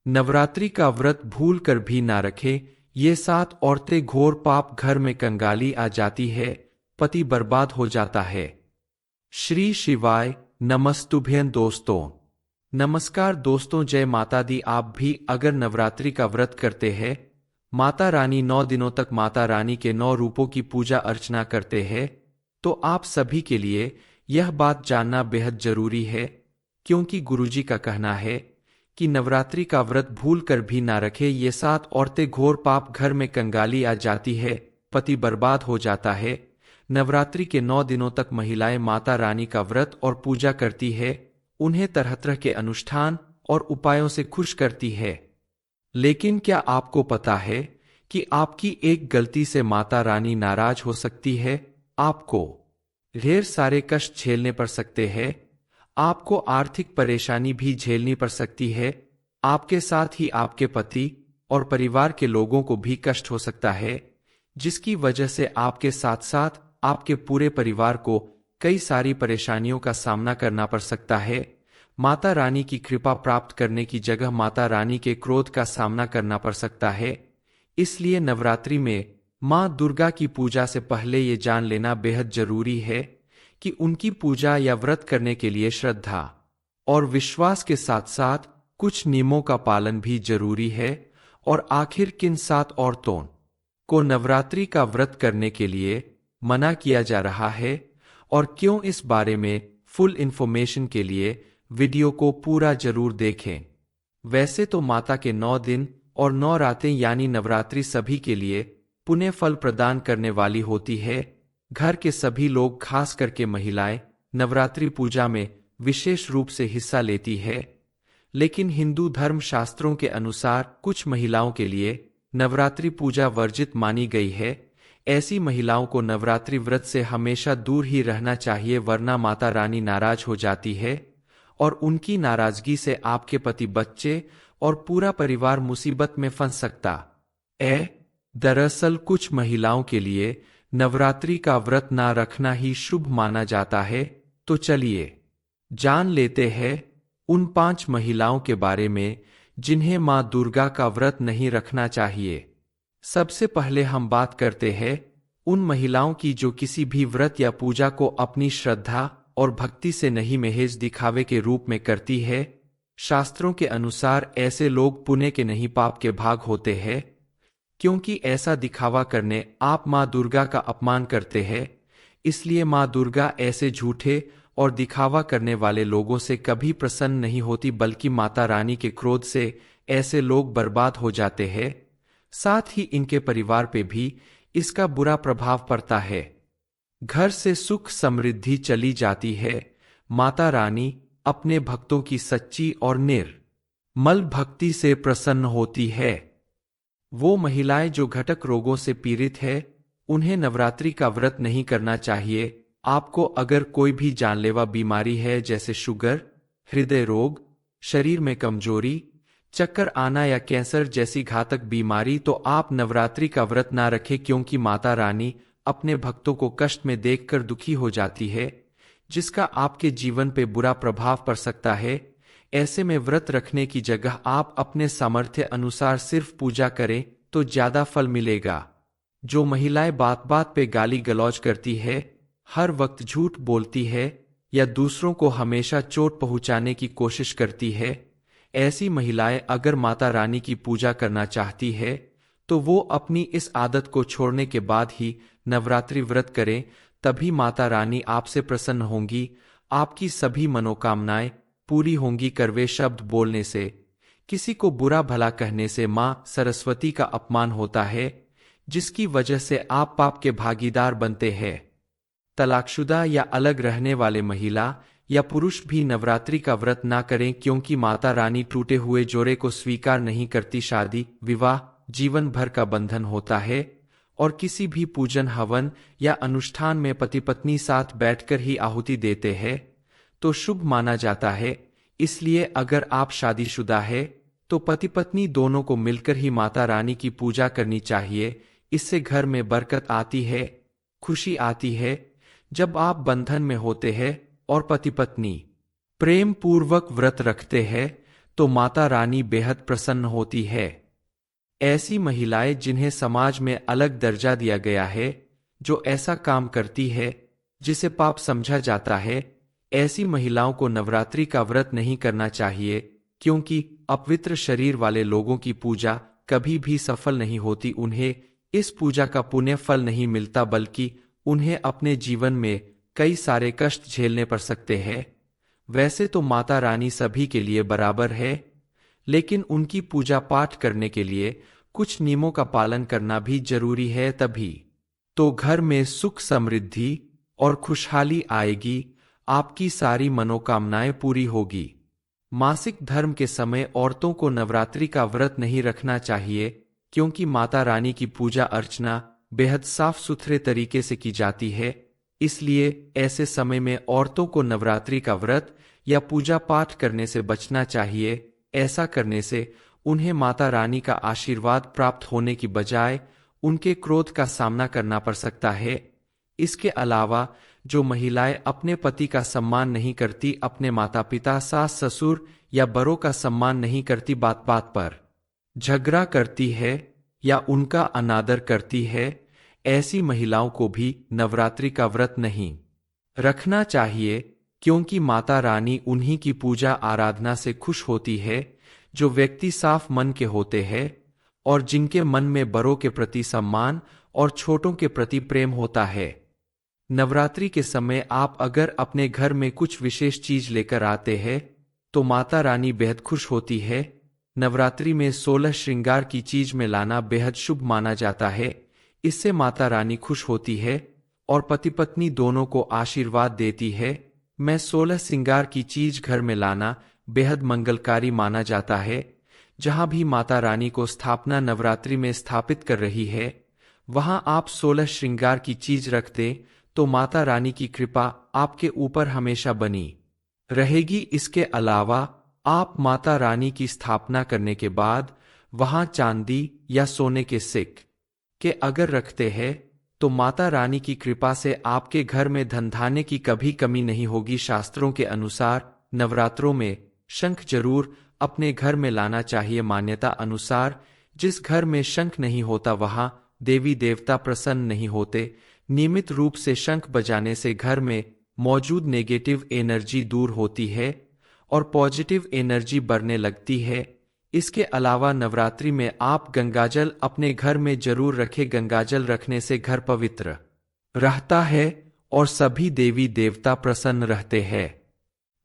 नवरात्रि का व्रत भूल कर भी ना रखे। ये 7 औरतें घोर पाप, घर में कंगाली आ जाती है, पति बर्बाद हो जाता है। श्री शिवाय नमस्तुभ्यं दोस्तों। नमस्कार दोस्तों, जय माता दी। आप भी अगर नवरात्रि का व्रत करते हैं, माता रानी 9 दिनों तक माता रानी के 9 रूपों की पूजा अर्चना करते हैं, तो आप सभी के लिए यह बात जानना बेहद जरूरी है, क्योंकि गुरुजी का कहना है कि नवरात्रि का व्रत भूल कर भी ना रखे। ये 7 औरतें घोर पाप, घर में कंगाली आ जाती है, पति बर्बाद हो जाता है। नवरात्रि के 9 दिनों तक महिलाएं माता रानी का व्रत और पूजा करती है, उन्हें तरह तरह के अनुष्ठान और उपायों से खुश करती है। लेकिन क्या आपको पता है कि आपकी एक गलती से माता रानी नाराज हो सकती है? आपको ढेर सारे कष्ट झेलने पड़ सकते हैं, आपको आर्थिक परेशानी भी झेलनी पड़ सकती है, आपके साथ ही आपके पति और परिवार के लोगों को भी कष्ट हो सकता है, जिसकी वजह से आपके साथ साथ आपके पूरे परिवार को कई सारी परेशानियों का सामना करना पड़ सकता है। माता रानी की कृपा प्राप्त करने की जगह माता रानी के क्रोध का सामना करना पड़ सकता है। इसलिए नवरात्रि में मां दुर्गा की पूजा से पहले ये जान लेना बेहद जरूरी है कि उनकी पूजा या व्रत करने के लिए श्रद्धा और विश्वास के साथ साथ कुछ नियमों का पालन भी जरूरी है। और आखिर किन 7 औरतों को नवरात्रि का व्रत करने के लिए मना किया जा रहा है और क्यों, इस बारे में फुल इंफॉर्मेशन के लिए वीडियो को पूरा जरूर देखें। वैसे तो माता के 9 दिन और 9 रातें यानी नवरात्रि सभी के लिए पुण्य फल प्रदान करने वाली होती है। घर के सभी लोग, खास करके महिलाएं, नवरात्रि पूजा में विशेष रूप से हिस्सा लेती है। लेकिन हिंदू धर्म शास्त्रों के अनुसार कुछ महिलाओं के लिए नवरात्रि पूजा वर्जित मानी गई है। ऐसी महिलाओं को नवरात्रि व्रत से हमेशा दूर ही रहना चाहिए, वरना माता रानी नाराज हो जाती है और उनकी नाराजगी से आपके पति, बच्चे और पूरा परिवार मुसीबत में फंस सकता है। दरअसल कुछ महिलाओं के लिए नवरात्रि का व्रत ना रखना ही शुभ माना जाता है। तो चलिए जान लेते हैं उन 5 महिलाओं के बारे में जिन्हें मां दुर्गा का व्रत नहीं रखना चाहिए। सबसे पहले हम बात करते हैं उन महिलाओं की जो किसी भी व्रत या पूजा को अपनी श्रद्धा और भक्ति से नहीं, महज दिखावे के रूप में करती है। शास्त्रों के अनुसार ऐसे लोग पुण्य के नहीं, पाप के भाग होते हैं, क्योंकि ऐसा दिखावा करने आप मां दुर्गा का अपमान करते हैं। इसलिए मां दुर्गा ऐसे झूठे और दिखावा करने वाले लोगों से कभी प्रसन्न नहीं होती, बल्कि माता रानी के क्रोध से ऐसे लोग बर्बाद हो जाते हैं। साथ ही इनके परिवार पे भी इसका बुरा प्रभाव पड़ता है, घर से सुख समृद्धि चली जाती है। माता रानी अपने भक्तों की सच्ची और निर्मल भक्ति से प्रसन्न होती है। वो महिलाएं जो घटक रोगों से पीड़ित है, उन्हें नवरात्रि का व्रत नहीं करना चाहिए। आपको अगर कोई भी जानलेवा बीमारी है, जैसे शुगर, हृदय रोग, शरीर में कमजोरी, चक्कर आना या कैंसर जैसी घातक बीमारी, तो आप नवरात्रि का व्रत ना रखें, क्योंकि माता रानी अपने भक्तों को कष्ट में देखकर दुखी हो जाती है, जिसका आपके जीवन पे बुरा प्रभाव पड़ सकता है। ऐसे में व्रत रखने की जगह आप अपने सामर्थ्य अनुसार सिर्फ पूजा करें तो ज्यादा फल मिलेगा। जो महिलाएं बात बात पे गाली गलौज करती है, हर वक्त झूठ बोलती है या दूसरों को हमेशा चोट पहुंचाने की कोशिश करती है, ऐसी महिलाएं अगर माता रानी की पूजा करना चाहती है तो वो अपनी इस आदत को छोड़ने के बाद ही नवरात्रि व्रत करें, तभी माता रानी आपसे प्रसन्न होंगी, आपकी सभी मनोकामनाएं पूरी होंगी। कड़वे शब्द बोलने से, किसी को बुरा भला कहने से मां सरस्वती का अपमान होता है, जिसकी वजह से आप पाप के भागीदार बनते हैं। तलाकशुदा या अलग रहने वाले महिला या पुरुष भी नवरात्रि का व्रत ना करें, क्योंकि माता रानी टूटे हुए जोड़े को स्वीकार नहीं करती। शादी विवाह जीवन भर का बंधन होता है और किसी भी पूजन, हवन या अनुष्ठान में पति पत्नी साथ बैठकर ही आहुति देते हैं तो शुभ माना जाता है। इसलिए अगर आप शादीशुदा है तो पति पत्नी दोनों को मिलकर ही माता रानी की पूजा करनी चाहिए। इससे घर में बरकत आती है, खुशी आती है। जब आप बंधन में होते हैं और पति पत्नी प्रेम पूर्वक व्रत रखते हैं, तो माता रानी बेहद प्रसन्न होती है। ऐसी महिलाएं जिन्हें समाज में अलग दर्जा दिया गया है, जो ऐसा काम करती है जिसे पाप समझा जाता है, ऐसी महिलाओं को नवरात्रि का व्रत नहीं करना चाहिए, क्योंकि अपवित्र शरीर वाले लोगों की पूजा कभी भी सफल नहीं होती। उन्हें इस पूजा का पुण्य फल नहीं मिलता, बल्कि उन्हें अपने जीवन में कई सारे कष्ट झेलने पड़ सकते हैं। वैसे तो माता रानी सभी के लिए बराबर है, लेकिन उनकी पूजा पाठ करने के लिए कुछ नियमों का पालन करना भी जरूरी है, तभी तो घर में सुख समृद्धि और खुशहाली आएगी, आपकी सारी मनोकामनाएं पूरी होगी। मासिक धर्म के समय औरतों को नवरात्रि का व्रत नहीं रखना चाहिए, क्योंकि माता रानी की पूजा अर्चना बेहद साफ सुथरे तरीके से की जाती है। इसलिए ऐसे समय में औरतों को नवरात्रि का व्रत या पूजा पाठ करने से बचना चाहिए। ऐसा करने से उन्हें माता रानी का आशीर्वाद प्राप्त होने की बजाय उनके क्रोध का सामना करना पड़ सकता है। इसके अलावा जो महिलाएं अपने पति का सम्मान नहीं करती, अपने माता पिता, सास ससुर या बड़ों का सम्मान नहीं करती, बात बात पर झगड़ा करती है या उनका अनादर करती है, ऐसी महिलाओं को भी नवरात्रि का व्रत नहीं रखना चाहिए, क्योंकि माता रानी उन्हीं की पूजा आराधना से खुश होती है जो व्यक्ति साफ मन के होते हैं और जिनके मन में बड़ों के प्रति सम्मान और छोटों के प्रति प्रेम होता है। नवरात्रि के समय आप अगर अपने घर में कुछ विशेष चीज लेकर आते हैं तो माता रानी बेहद खुश होती है। नवरात्रि में 16 श्रृंगार की चीज में लाना बेहद शुभ माना जाता है। इससे माता रानी खुश होती है और पति पत्नी दोनों को आशीर्वाद देती है। मैं 16 श्रृंगार की चीज घर में लाना बेहद मंगलकारी माना जाता है। जहां भी माता रानी को स्थापना नवरात्रि में स्थापित कर रही है, वहां आप 16 श्रृंगार की चीज रख दें तो माता रानी की कृपा आपके ऊपर हमेशा बनी रहेगी। इसके अलावा आप माता रानी की स्थापना करने के बाद वहां चांदी या सोने के सिक्के अगर रखते हैं तो माता रानी की कृपा से आपके घर में धन धान्य की कभी कमी नहीं होगी। शास्त्रों के अनुसार नवरात्रों में शंख जरूर अपने घर में लाना चाहिए। मान्यता अनुसार जिस घर में शंख नहीं होता वहां देवी देवता प्रसन्न नहीं होते। नियमित रूप से शंख बजाने से घर में मौजूद नेगेटिव एनर्जी दूर होती है और पॉजिटिव एनर्जी बढ़ने लगती है। इसके अलावा नवरात्रि में आप गंगाजल अपने घर में जरूर रखें। गंगाजल रखने से घर पवित्र रहता है और सभी देवी देवता प्रसन्न रहते हैं।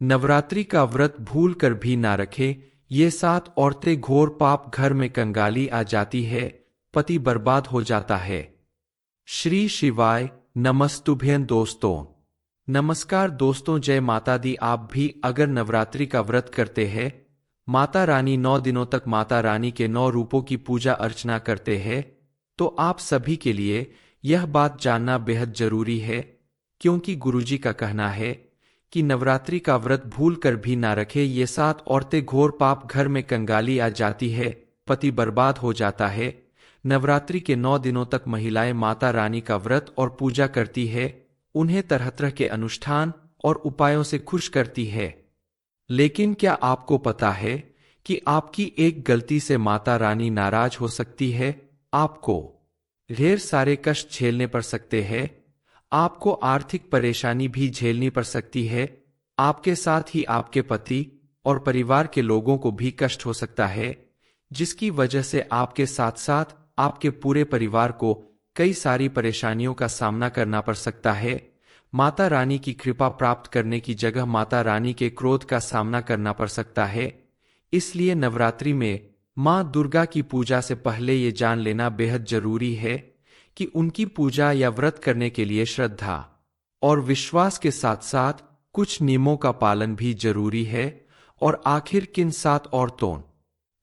नवरात्रि का व्रत भूल कर भी ना रखें, ये 7 औरतें घोर पाप, घर में कंगाली आ जाती है, पति बर्बाद हो जाता है। श्री शिवाय नमस्तुभ्यं दोस्तों। नमस्कार दोस्तों, जय माता दी। आप भी अगर नवरात्रि का व्रत करते हैं, माता रानी 9 दिनों तक माता रानी के 9 रूपों की पूजा अर्चना करते हैं, तो आप सभी के लिए यह बात जानना बेहद जरूरी है, क्योंकि गुरुजी का कहना है कि नवरात्रि का व्रत भूल कर भी ना रखे। ये 7 औरतें घोर पाप, घर में कंगाली आ जाती है, पति बर्बाद हो जाता है। नवरात्रि के 9 दिनों तक महिलाएं माता रानी का व्रत और पूजा करती है, उन्हें तरह तरह के अनुष्ठान और उपायों से खुश करती है। लेकिन क्या आपको पता है कि आपकी एक गलती से माता रानी नाराज हो सकती है? आपको ढेर सारे कष्ट झेलने पड़ सकते हैं, आपको आर्थिक परेशानी भी झेलनी पड़ सकती है, आपके साथ ही आपके पति और परिवार के लोगों को भी कष्ट हो सकता है, जिसकी वजह से आपके साथ साथ आपके पूरे परिवार को कई सारी परेशानियों का सामना करना पड़ सकता है। माता रानी की कृपा प्राप्त करने की जगह माता रानी के क्रोध का सामना करना पड़ सकता है। इसलिए नवरात्रि में मां दुर्गा की पूजा से पहले ये जान लेना बेहद जरूरी है कि उनकी पूजा या व्रत करने के लिए श्रद्धा और विश्वास के साथ साथ कुछ नियमों का पालन भी जरूरी है। और आखिर किन 7 औरतों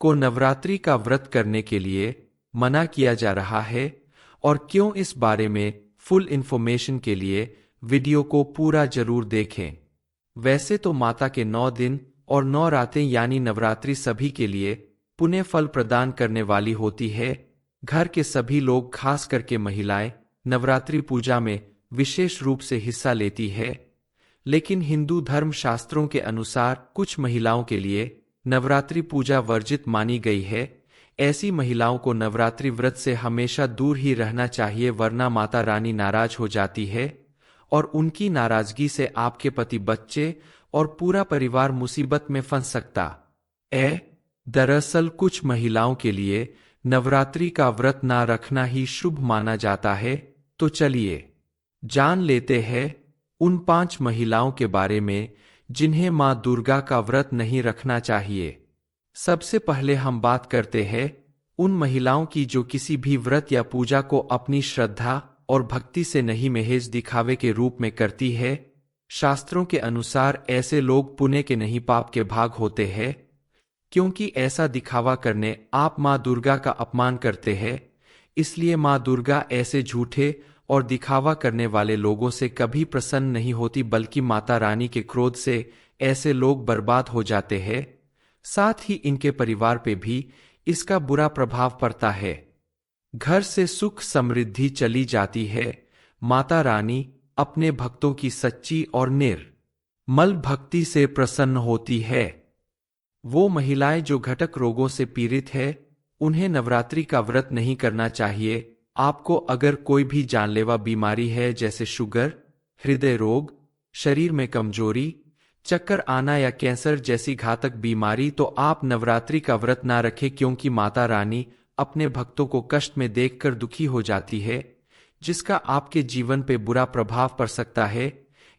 को नवरात्रि का व्रत करने के लिए मना किया जा रहा है और क्यों, इस बारे में फुल इंफॉर्मेशन के लिए वीडियो को पूरा जरूर देखें। वैसे तो माता के 9 दिन और 9 रातें यानी नवरात्रि सभी के लिए पुण्य फल प्रदान करने वाली होती है। घर के सभी लोग, खास करके महिलाएं, नवरात्रि पूजा में विशेष रूप से हिस्सा लेती है। लेकिन हिंदू धर्म शास्त्रों के अनुसार कुछ महिलाओं के लिए नवरात्रि पूजा वर्जित मानी गई है। ऐसी महिलाओं को नवरात्रि व्रत से हमेशा दूर ही रहना चाहिए, वरना माता रानी नाराज हो जाती है और उनकी नाराजगी से आपके पति, बच्चे और पूरा परिवार मुसीबत में फंस सकता है। दरअसल कुछ महिलाओं के लिए नवरात्रि का व्रत ना रखना ही शुभ माना जाता है। तो चलिए जान लेते हैं उन 5 महिलाओं के बारे में जिन्हें मां दुर्गा का व्रत नहीं रखना चाहिए। सबसे पहले हम बात करते हैं उन महिलाओं की जो किसी भी व्रत या पूजा को अपनी श्रद्धा और भक्ति से नहीं, महज दिखावे के रूप में करती है। शास्त्रों के अनुसार ऐसे लोग पुण्य के नहीं पाप के भाग होते हैं, क्योंकि ऐसा दिखावा करने आप मां दुर्गा का अपमान करते हैं। इसलिए मां दुर्गा ऐसे झूठे और दिखावा करने वाले लोगों से कभी प्रसन्न नहीं होती, बल्कि माता रानी के क्रोध से ऐसे लोग बर्बाद हो जाते हैं। साथ ही इनके परिवार पे भी इसका बुरा प्रभाव पड़ता है। घर से सुख समृद्धि चली जाती है। माता रानी अपने भक्तों की सच्ची और निर्मल भक्ति से प्रसन्न होती है। वो महिलाएं जो घटक रोगों से पीड़ित है, उन्हें नवरात्रि का व्रत नहीं करना चाहिए। आपको अगर कोई भी जानलेवा बीमारी है, जैसे शुगर, हृदय रोग, शरीर में कमजोरी, चक्कर आना या कैंसर जैसी घातक बीमारी, तो आप नवरात्रि का व्रत ना रखें, क्योंकि माता रानी अपने भक्तों को कष्ट में देखकर दुखी हो जाती है, जिसका आपके जीवन पे बुरा प्रभाव पड़ सकता है।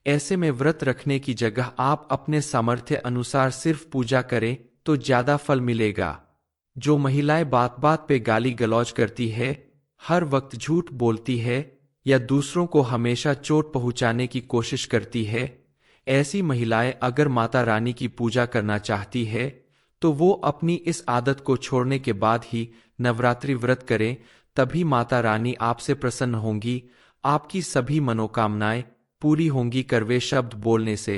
ऐसे में व्रत रखने की जगह आप अपने सामर्थ्य अनुसार सिर्फ पूजा करें तो ज्यादा फल मिलेगा। जो महिलाएं बात बात पे गाली गलौज करती है, हर वक्त झूठ बोलती है या दूसरों को हमेशा चोट पहुंचाने की कोशिश करती है, ऐसी महिलाएं अगर माता रानी की पूजा करना चाहती है तो वो अपनी इस आदत को छोड़ने के बाद ही नवरात्रि व्रत करें, तभी माता रानी आपसे प्रसन्न होंगी, आपकी सभी मनोकामनाएं पूरी होंगी। कड़वे शब्द बोलने से,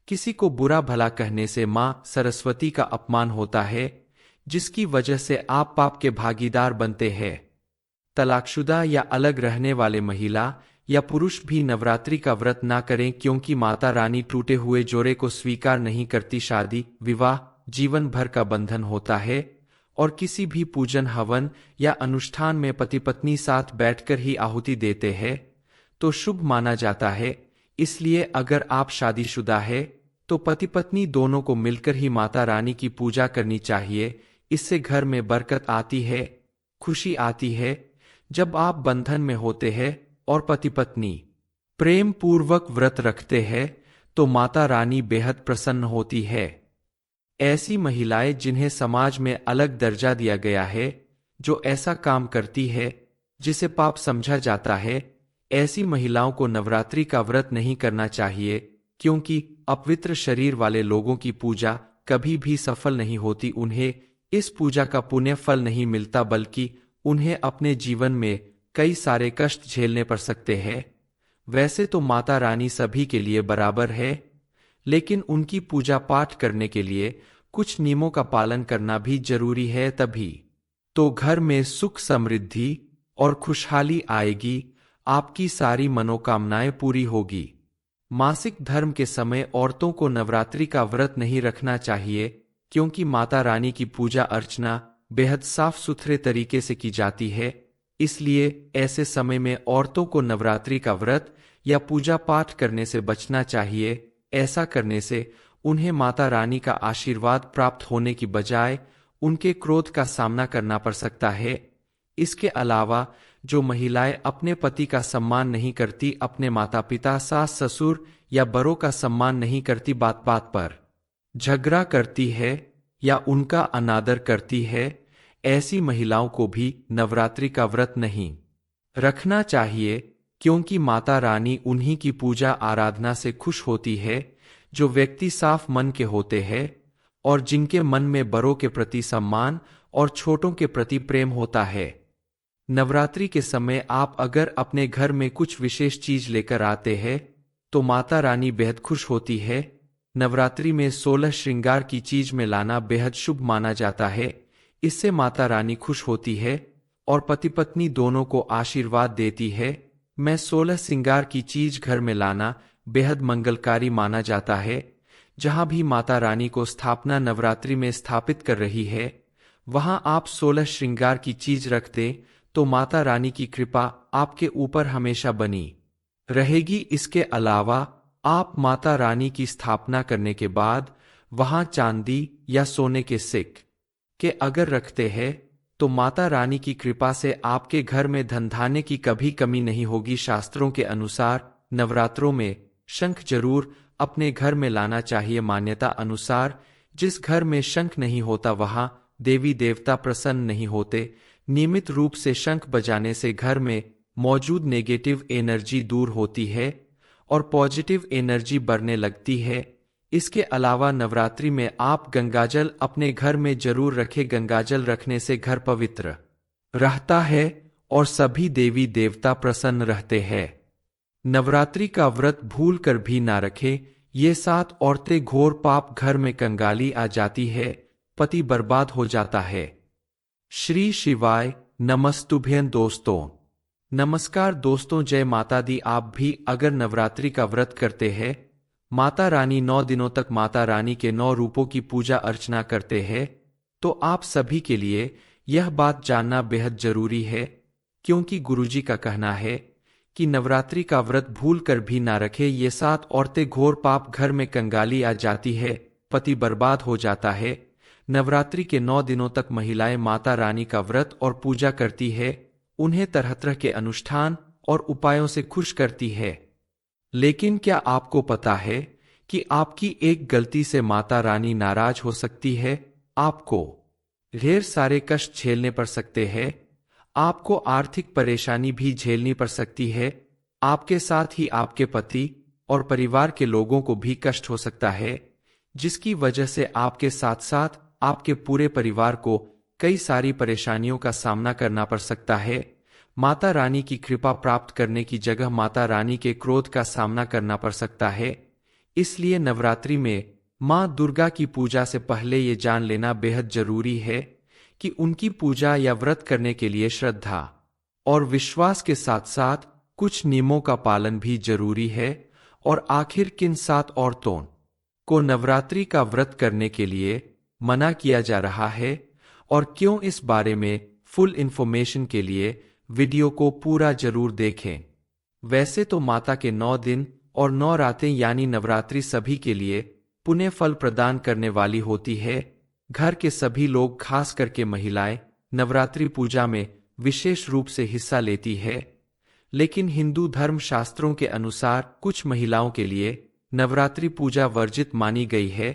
किसी को बुरा भला कहने से मां सरस्वती का अपमान होता है, जिसकी वजह से आप पाप के भागीदार बनते हैं। तलाकशुदा या अलग रहने वाले महिला या पुरुष भी नवरात्रि का व्रत ना करें, क्योंकि माता रानी टूटे हुए जोड़े को स्वीकार नहीं करती। शादी विवाह जीवन भर का बंधन होता है और किसी भी पूजन, हवन या अनुष्ठान में पति पत्नी साथ बैठकर ही आहुति देते हैं तो शुभ माना जाता है। इसलिए अगर आप शादीशुदा है तो पति पत्नी दोनों को मिलकर ही माता रानी की पूजा करनी चाहिए। इससे घर में बरकत आती है, खुशी आती है। जब आप बंधन में होते हैं और पति पत्नी प्रेम पूर्वक व्रत रखते हैं तो माता रानी बेहद प्रसन्न होती है। ऐसी महिलाएं जिन्हें समाज में अलग दर्जा दिया गया है, जो ऐसा काम करती है जिसे पाप समझा जाता है, ऐसी महिलाओं को नवरात्रि का व्रत नहीं करना चाहिए, क्योंकि अपवित्र शरीर वाले लोगों की पूजा कभी भी सफल नहीं होती। उन्हें इस पूजा का पुण्य फल नहीं मिलता, बल्कि उन्हें अपने जीवन में कई सारे कष्ट झेलने पड़ सकते हैं। वैसे तो माता रानी सभी के लिए बराबर है, लेकिन उनकी पूजा पाठ करने के लिए कुछ नियमों का पालन करना भी जरूरी है, तभी तो घर में सुख समृद्धि और खुशहाली आएगी, आपकी सारी मनोकामनाएं पूरी होगी। मासिक धर्म के समय औरतों को नवरात्रि का व्रत नहीं रखना चाहिए, क्योंकि माता रानी की पूजा अर्चना बेहद साफ सुथरे तरीके से की जाती है। इसलिए ऐसे समय में औरतों को नवरात्रि का व्रत या पूजा पाठ करने से बचना चाहिए। ऐसा करने से उन्हें माता रानी का आशीर्वाद प्राप्त होने की बजाय उनके क्रोध का सामना करना पड़ सकता है। इसके अलावा जो महिलाएं अपने पति का सम्मान नहीं करती, अपने माता पिता, सास ससुर या बड़ों का सम्मान नहीं करती, बात बात पर झगड़ा करती है या उनका अनादर करती है, ऐसी महिलाओं को भी नवरात्रि का व्रत नहीं रखना चाहिए, क्योंकि माता रानी उन्हीं की पूजा आराधना से खुश होती है जो व्यक्ति साफ मन के होते हैं और जिनके मन में बड़ों के प्रति सम्मान और छोटों के प्रति प्रेम होता है। नवरात्रि के समय आप अगर अपने घर में कुछ विशेष चीज लेकर आते हैं तो माता रानी बेहद खुश होती है। नवरात्रि में 16 श्रृंगार की चीज में लाना बेहद शुभ माना जाता है। इससे माता रानी खुश होती है और पति पत्नी दोनों को आशीर्वाद देती है। मैं 16 श्रृंगार की चीज घर में लाना बेहद मंगलकारी माना जाता है, जहां भी माता रानी को स्थापना नवरात्रि में स्थापित कर रही है, वहां आप 16 श्रृंगार की चीज रख दें तो माता रानी की कृपा आपके ऊपर हमेशा बनी रहेगी। इसके अलावा आप माता रानी की स्थापना करने के बाद वहां चांदी या सोने के सिक्के अगर रखते हैं तो माता रानी की कृपा से आपके घर में धन धान्य की कभी कमी नहीं होगी। शास्त्रों के अनुसार नवरात्रों में शंख जरूर अपने घर में लाना चाहिए। मान्यता अनुसार जिस घर में शंख नहीं होता वहां देवी देवता प्रसन्न नहीं होते। नियमित रूप से शंख बजाने से घर में मौजूद नेगेटिव एनर्जी दूर होती है और पॉजिटिव एनर्जी बढ़ने लगती है। इसके अलावा नवरात्रि में आप गंगाजल अपने घर में जरूर रखें। गंगाजल रखने से घर पवित्र रहता है और सभी देवी देवता प्रसन्न रहते हैं। नवरात्रि का व्रत भूल कर भी ना रखें। ये 7 औरतें घोर पाप घर में कंगाली आ जाती है, पति बर्बाद हो जाता है। श्री शिवाय नमस्तुभ्यं दोस्तों। नमस्कार दोस्तों, जय माता दी। आप भी अगर नवरात्रि का व्रत करते हैं, माता रानी 9 दिनों तक माता रानी के 9 रूपों की पूजा अर्चना करते हैं, तो आप सभी के लिए यह बात जानना बेहद जरूरी है, क्योंकि गुरुजी का कहना है कि नवरात्रि का व्रत भूल कर भी ना रखे। ये 7 औरतें घोर पाप घर में कंगाली आ जाती है, पति बर्बाद हो जाता है। नवरात्रि के 9 दिनों तक महिलाएं माता रानी का व्रत और पूजा करती है, उन्हें तरह तरह के अनुष्ठान और उपायों से खुश करती है। लेकिन क्या आपको पता है कि आपकी एक गलती से माता रानी नाराज हो सकती है? आपको ढेर सारे कष्ट झेलने पड़ सकते हैं, आपको आर्थिक परेशानी भी झेलनी पड़ सकती है, आपके साथ ही आपके पति और परिवार के लोगों को भी कष्ट हो सकता है, जिसकी वजह से आपके साथ साथ आपके पूरे परिवार को कई सारी परेशानियों का सामना करना पड़ सकता है। माता रानी की कृपा प्राप्त करने की जगह माता रानी के क्रोध का सामना करना पड़ सकता है। इसलिए नवरात्रि में मां दुर्गा की पूजा से पहले ये जान लेना बेहद जरूरी है कि उनकी पूजा या व्रत करने के लिए श्रद्धा और विश्वास के साथ साथ कुछ नियमों का पालन भी जरूरी है। और आखिर किन 7 औरतों को नवरात्रि का व्रत करने के लिए मना किया जा रहा है और क्यों, इस बारे में फुल इंफॉर्मेशन के लिए वीडियो को पूरा जरूर देखें। वैसे तो माता के 9 दिन और 9 रातें यानी नवरात्रि सभी के लिए पुण्य फल प्रदान करने वाली होती है। घर के सभी लोग, खास करके महिलाएं, नवरात्रि पूजा में विशेष रूप से हिस्सा लेती है। लेकिन हिंदू धर्म शास्त्रों के अनुसार कुछ महिलाओं के लिए नवरात्रि पूजा वर्जित मानी गई है।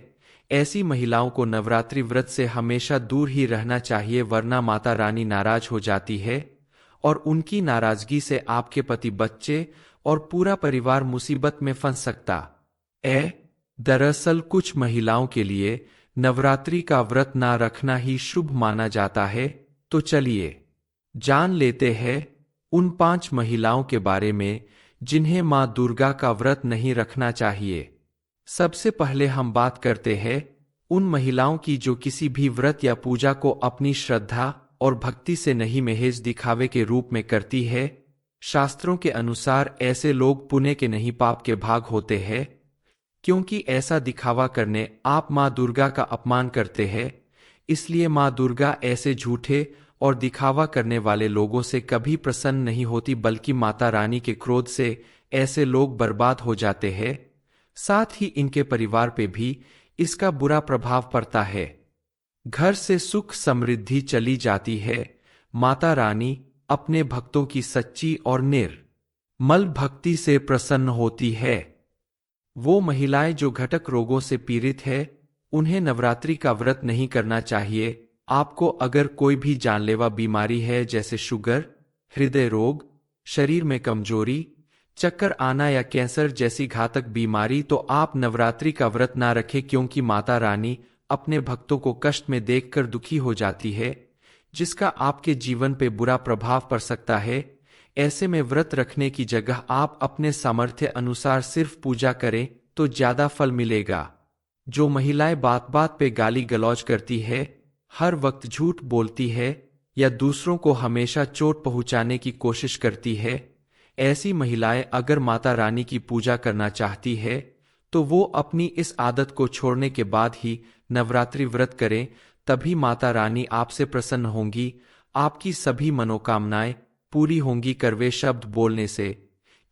ऐसी महिलाओं को नवरात्रि व्रत से हमेशा दूर ही रहना चाहिए, वरना माता रानी नाराज हो जाती है और उनकी नाराजगी से आपके पति, बच्चे और पूरा परिवार मुसीबत में फंस सकता है। दरअसल कुछ महिलाओं के लिए नवरात्रि का व्रत ना रखना ही शुभ माना जाता है। तो चलिए जान लेते हैं उन 5 महिलाओं के बारे में जिन्हें मां दुर्गा का व्रत नहीं रखना चाहिए। सबसे पहले हम बात करते हैं उन महिलाओं की जो किसी भी व्रत या पूजा को अपनी श्रद्धा और भक्ति से नहीं, महज दिखावे के रूप में करती है। शास्त्रों के अनुसार ऐसे लोग पुण्य के नहीं पाप के भाग होते हैं, क्योंकि ऐसा दिखावा करने आप मां दुर्गा का अपमान करते हैं। इसलिए मां दुर्गा ऐसे झूठे और दिखावा करने वाले लोगों से कभी प्रसन्न नहीं होती, बल्कि माता रानी के क्रोध से ऐसे लोग बर्बाद हो जाते हैं। साथ ही इनके परिवार पे भी इसका बुरा प्रभाव पड़ता है। घर से सुख समृद्धि चली जाती है। माता रानी अपने भक्तों की सच्ची और निर्मल भक्ति से प्रसन्न होती है। वो महिलाएं जो घटक रोगों से पीड़ित है, उन्हें नवरात्रि का व्रत नहीं करना चाहिए। आपको अगर कोई भी जानलेवा बीमारी है, जैसे शुगर, हृदय रोग, शरीर में कमजोरी, चक्कर आना या कैंसर जैसी घातक बीमारी, तो आप नवरात्रि का व्रत ना रखें, क्योंकि माता रानी अपने भक्तों को कष्ट में देखकर दुखी हो जाती है, जिसका आपके जीवन पे बुरा प्रभाव पड़ सकता है। ऐसे में व्रत रखने की जगह आप अपने सामर्थ्य अनुसार सिर्फ पूजा करें तो ज्यादा फल मिलेगा। जो महिलाएं बात बात पे गाली गलौज करती है, हर वक्त झूठ बोलती है या दूसरों को हमेशा चोट पहुंचाने की कोशिश करती है, ऐसी महिलाएं अगर माता रानी की पूजा करना चाहती है तो वो अपनी इस आदत को छोड़ने के बाद ही नवरात्रि व्रत करें, तभी माता रानी आपसे प्रसन्न होंगी, आपकी सभी मनोकामनाएं पूरी होंगी। कड़वे शब्द बोलने से,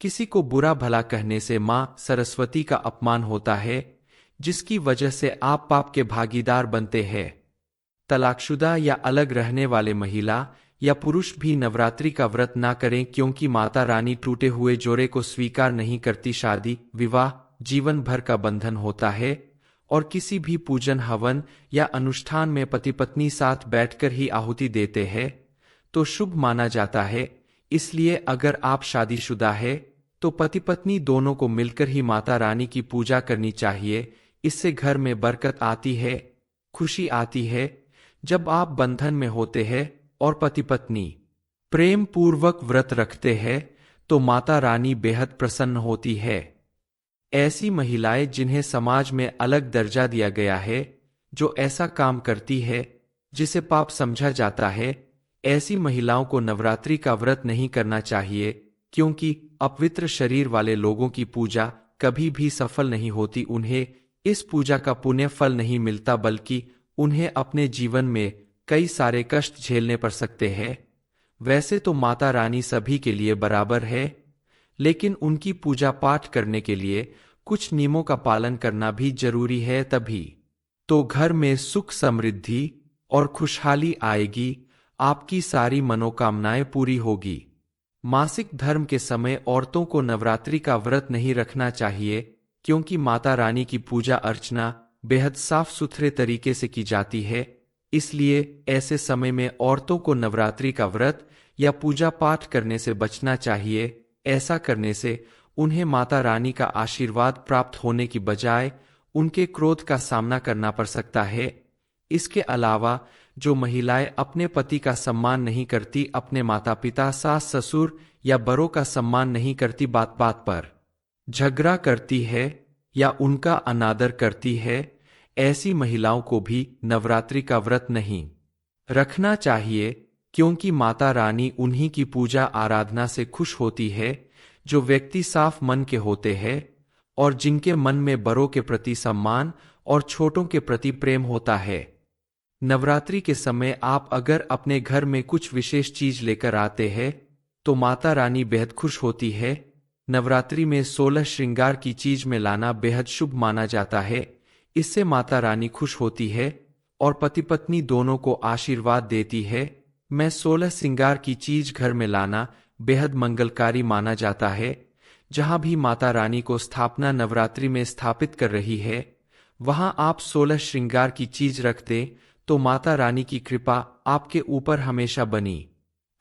किसी को बुरा भला कहने से मां सरस्वती का अपमान होता है, जिसकी वजह से आप पाप के भागीदार बनते हैं। तलाकशुदा या अलग रहने वाले महिला या पुरुष भी नवरात्रि का व्रत ना करें, क्योंकि माता रानी टूटे हुए जोड़े को स्वीकार नहीं करती। शादी विवाह जीवन भर का बंधन होता है और किसी भी पूजन हवन या अनुष्ठान में पति पत्नी साथ बैठकर ही आहुति देते हैं तो शुभ माना जाता है। इसलिए अगर आप शादीशुदा है तो पति पत्नी दोनों को मिलकर ही माता रानी की पूजा करनी चाहिए। इससे घर में बरकत आती है, खुशी आती है। जब आप बंधन में होते हैं और पति पत्नी प्रेम पूर्वक व्रत रखते हैं तो माता रानी बेहद प्रसन्न होती है। ऐसी महिलाएं जिन्हें समाज में अलग दर्जा दिया गया है, जो ऐसा काम करती है जिसे पाप समझा जाता है, ऐसी महिलाओं को नवरात्रि का व्रत नहीं करना चाहिए, क्योंकि अपवित्र शरीर वाले लोगों की पूजा कभी भी सफल नहीं होती। उन्हें इस पूजा का पुण्य फल नहीं मिलता, बल्कि उन्हें अपने जीवन में कई सारे कष्ट झेलने पड़ सकते हैं। वैसे तो माता रानी सभी के लिए बराबर है, लेकिन उनकी पूजा पाठ करने के लिए कुछ नियमों का पालन करना भी जरूरी है, तभी तो घर में सुख समृद्धि और खुशहाली आएगी, आपकी सारी मनोकामनाएं पूरी होगी। मासिक धर्म के समय औरतों को नवरात्रि का व्रत नहीं रखना चाहिए, क्योंकि माता रानी की पूजा अर्चना बेहद साफ सुथरे तरीके से की जाती है। इसलिए ऐसे समय में औरतों को नवरात्रि का व्रत या पूजा पाठ करने से बचना चाहिए। ऐसा करने से उन्हें माता रानी का आशीर्वाद प्राप्त होने की बजाय उनके क्रोध का सामना करना पड़ सकता है। इसके अलावा जो महिलाएं अपने पति का सम्मान नहीं करती, अपने माता पिता, सास ससुर या बड़ों का सम्मान नहीं करती, बात बात पर झगड़ा करती है या उनका अनादर करती है, ऐसी महिलाओं को भी नवरात्रि का व्रत नहीं रखना चाहिए, क्योंकि माता रानी उन्हीं की पूजा आराधना से खुश होती है जो व्यक्ति साफ मन के होते हैं और जिनके मन में बड़ों के प्रति सम्मान और छोटों के प्रति प्रेम होता है। नवरात्रि के समय आप अगर अपने घर में कुछ विशेष चीज लेकर आते हैं तो माता रानी बेहद खुश होती है। नवरात्रि में 16 श्रृंगार की चीज में लाना बेहद शुभ माना जाता है। इससे माता रानी खुश होती है और पति पत्नी दोनों को आशीर्वाद देती है। मैं 16 श्रृंगार की चीज घर में लाना बेहद मंगलकारी माना जाता है। जहां भी माता रानी को स्थापना नवरात्रि में स्थापित कर रही है, वहां आप 16 श्रृंगार की चीज रख दें तो माता रानी की कृपा आपके ऊपर हमेशा बनी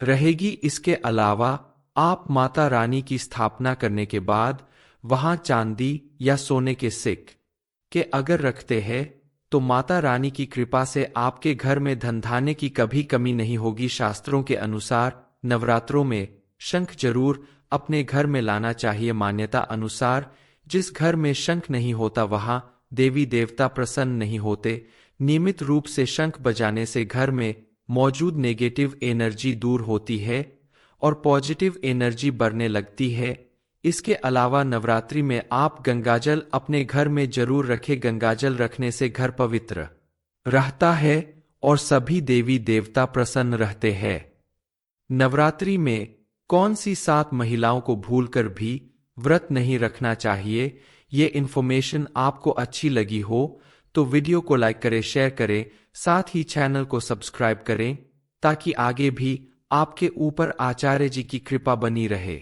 रहेगी। इसके अलावा आप माता रानी की स्थापना करने के बाद वहां चांदी या सोने के सिक्के अगर रखते हैं तो माता रानी की कृपा से आपके घर में धन धान्य की कभी कमी नहीं होगी। शास्त्रों के अनुसार नवरात्रों में शंख जरूर अपने घर में लाना चाहिए। मान्यता अनुसार जिस घर में शंख नहीं होता वहां देवी देवता प्रसन्न नहीं होते। नियमित रूप से शंख बजाने से घर में मौजूद नेगेटिव एनर्जी दूर होती है और पॉजिटिव एनर्जी बढ़ने लगती है। इसके अलावा नवरात्रि में आप गंगाजल अपने घर में जरूर रखें। गंगाजल रखने से घर पवित्र रहता है और सभी देवी देवता प्रसन्न रहते हैं। नवरात्रि में कौन सी 7 महिलाओं को भूलकर भी व्रत नहीं रखना चाहिए, ये इन्फॉर्मेशन आपको अच्छी लगी हो तो वीडियो को लाइक करें, शेयर करें, साथ ही चैनल को सब्सक्राइब करें ताकि आगे भी आपके ऊपर आचार्य जी की कृपा बनी रहे।